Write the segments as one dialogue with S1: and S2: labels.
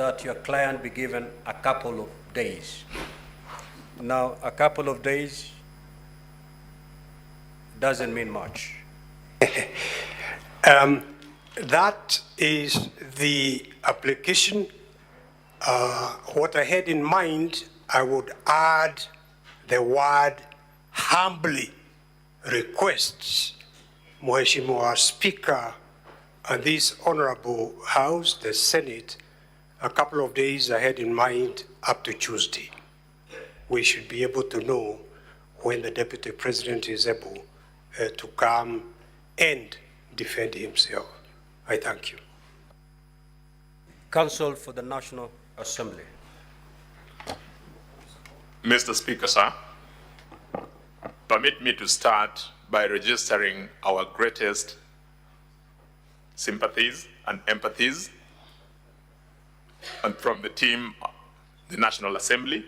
S1: that your client be given a couple of days. Now, a couple of days doesn't mean much.
S2: That is the application. What I had in mind, I would add the word humbly requests Mheshimiwa Speaker and this Honorable House, the Senate, a couple of days I had in mind up to Tuesday. We should be able to know when the Deputy President is able to come and defend himself. I thank you.
S1: Counsel for the National Assembly.
S3: Mr. Speaker, sir, permit me to start by registering our greatest sympathies and empathies and from the team, the National Assembly.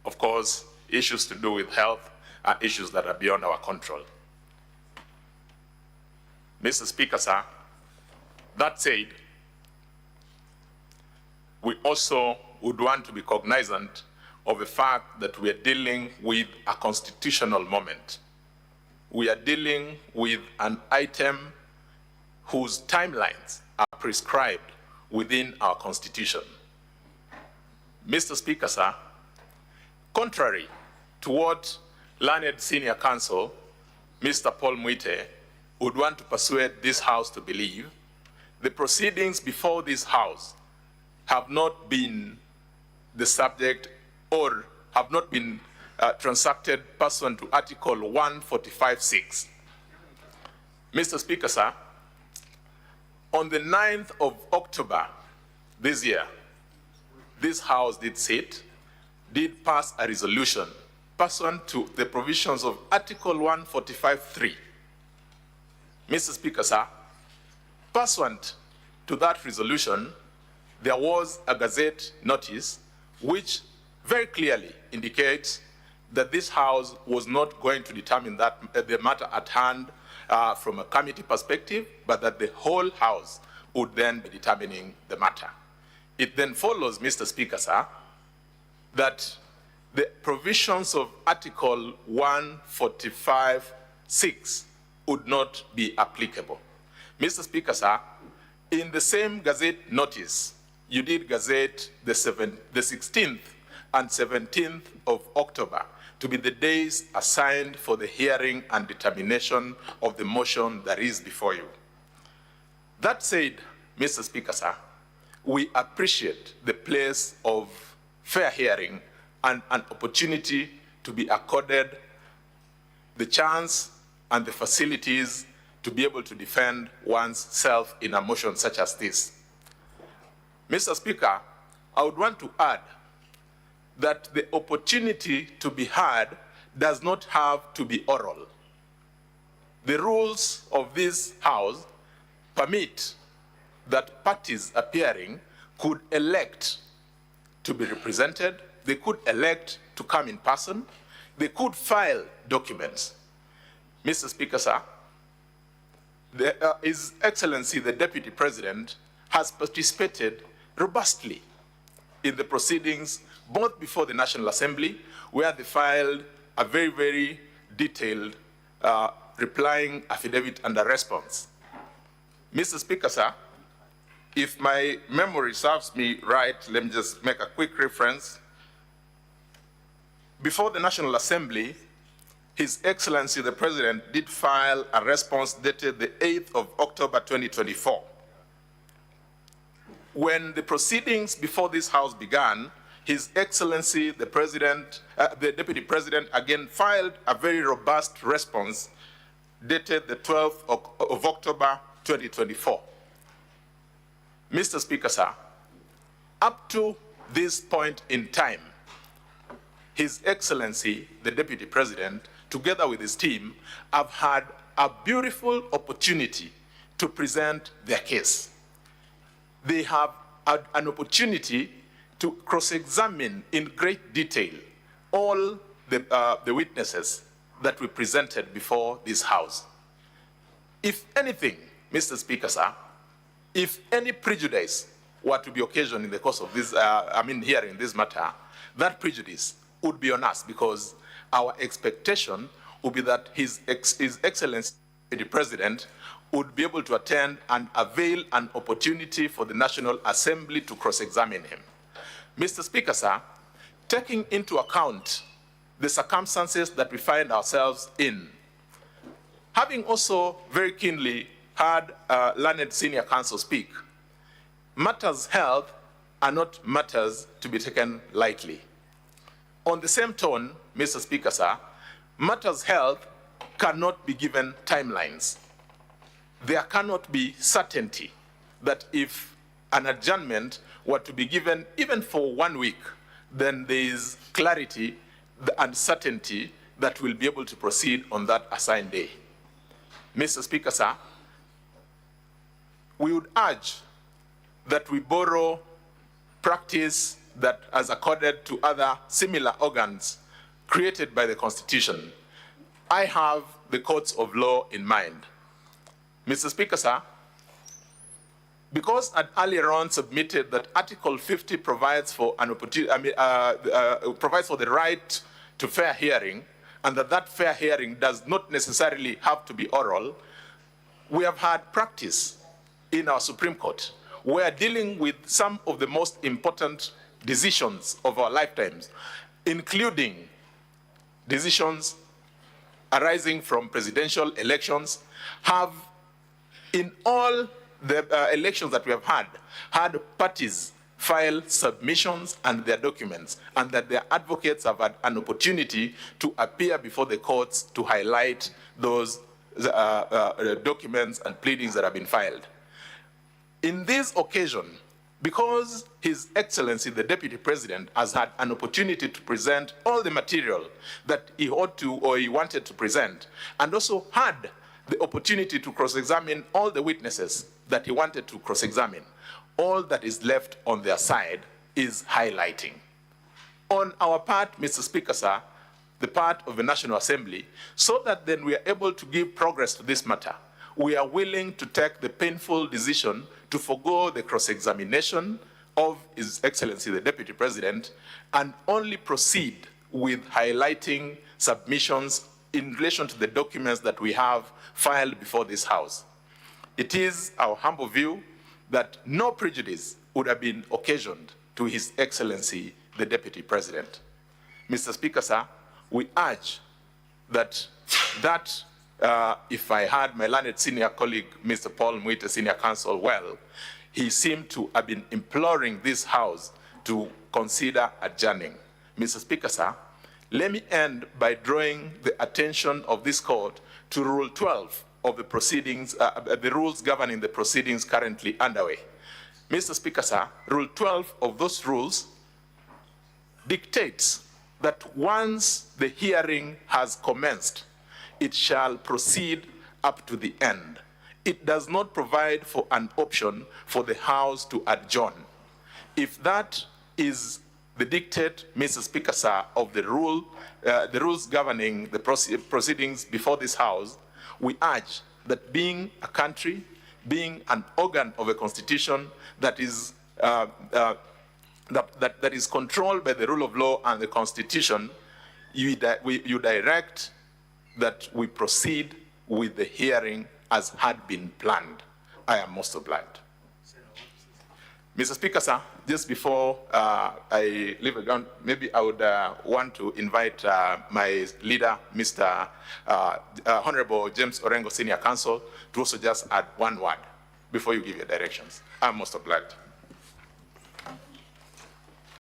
S3: Of course, issues to do with health are issues that are beyond our control. Mr. Speaker, sir, that said, we also would want to be cognizant of the fact that we are dealing with a constitutional moment. We are dealing with an item whose timelines are prescribed within our Constitution. Mr. Speaker, sir, contrary to what learned senior counsel, Mr. Paul Mwite, would want to persuade this House to believe, the proceedings before this House have not been the subject or have not been transacted pursuant to Article 145(6). Mr. Speaker, sir, on the 9th of October this year, this House did pass a resolution pursuant to the provisions of Article 145(3). Mr. Speaker, sir, pursuant to that resolution, there was a Gazette notice which very clearly indicates that this House was not going to determine that, the matter at hand from a committee perspective, but that the whole House would then be determining the matter. It then follows, Mr. Speaker, sir, that the provisions of Article 145(6) would not be applicable. Mr. Speaker, sir, in the same Gazette notice, you did gazette the 16th and 17th of October to be the days assigned for the hearing and determination of the motion that is before you. That said, Mr. Speaker, sir, we appreciate the place of fair hearing and an opportunity to be accorded the chance and the facilities to be able to defend one's self in a motion such as this. Mr. Speaker, I would want to add that the opportunity to be heard does not have to be oral. The rules of this House permit that parties appearing could elect to be represented, they could elect to come in person, they could file documents. Mr. Speaker, sir, His Excellency, the Deputy President, has participated robustly in the proceedings, both before the National Assembly, where they filed a very, very detailed replying affidavit and a response. Mr. Speaker, sir, if my memory serves me right, let me just make a quick reference. Before the National Assembly, His Excellency, the President, did file a response dated the 8th of October 2024. When the proceedings before this House began, His Excellency, the President, the Deputy President, again filed a very robust response dated the 12th of October 2024. Mr. Speaker, sir, up to this point in time, His Excellency, the Deputy President, together with his team, have had a beautiful opportunity to present their case. They have had an opportunity to cross-examine in great detail all the witnesses that we presented before this House. If anything, Mr. Speaker, sir, if any prejudice were to be occasioned in the course of this, hearing this matter, that prejudice would be on us, because our expectation would be that His Excellency the President would be able to attend and avail an opportunity for the National Assembly to cross-examine him. Mr. Speaker, sir, taking into account the circumstances that we find ourselves in, having also very keenly heard learned senior counsel speak, matters held are not matters to be taken lightly. On the same tone, Mr. Speaker, sir, matters held cannot be given timelines. There cannot be certainty that if an adjournment were to be given even for 1 week, then there is clarity and certainty that we'll be able to proceed on that assigned day. Mr. Speaker, sir, we would urge that we borrow practice that has accorded to other similar organs created by the Constitution. I have the courts of law in mind. Mr. Speaker, sir, because I earlier on submitted that Article 50 provides for an opportunity, provides for the right to fair hearing, and that fair hearing does not necessarily have to be oral, we have had practice in our Supreme Court where dealing with some of the most important decisions of our lifetimes, including decisions arising from presidential elections, have, in all the elections that we have had parties file submissions and their documents, and that their advocates have had an opportunity to appear before the courts to highlight those documents and pleadings that have been filed. In this occasion, because His Excellency, the Deputy President, has had an opportunity to present all the material that he ought to or he wanted to present, and also had the opportunity to cross-examine all the witnesses that he wanted to cross-examine, all that is left on their side is highlighting. On our part, Mr. Speaker, sir, the part of the National Assembly, so that then we are able to give progress to this matter, we are willing to take the painful decision to forego the cross-examination of His Excellency the Deputy President and only proceed with highlighting submissions in relation to the documents that we have filed before this House. It is our humble view that no prejudice would have been occasioned to His Excellency the Deputy President. Mr. Speaker, sir, we urge that if I had my learned senior colleague, Mr. Paul Mwite, senior counsel, well, he seemed to have been imploring this House to consider adjourning. Mr. Speaker, sir, let me end by drawing the attention of this court to Rule 12 of the proceedings, the rules governing the proceedings currently underway. Mr. Speaker, sir, Rule 12 of those rules dictates that once the hearing has commenced, it shall proceed up to the end. It does not provide for an option for the House to adjourn. If that is the dictate, Mr. Speaker, sir, of the rules governing the proceedings before this House, we urge that being a country, being an organ of a constitution that is that is controlled by the rule of law and the Constitution, you direct that we proceed with the hearing as had been planned. I am most obliged. Mr. Speaker, sir, just before I leave the ground, maybe I would want to invite my leader, Mr. Honorable James Orengo, Senior Counsel, to also just add one word before you give your directions. I'm most obliged.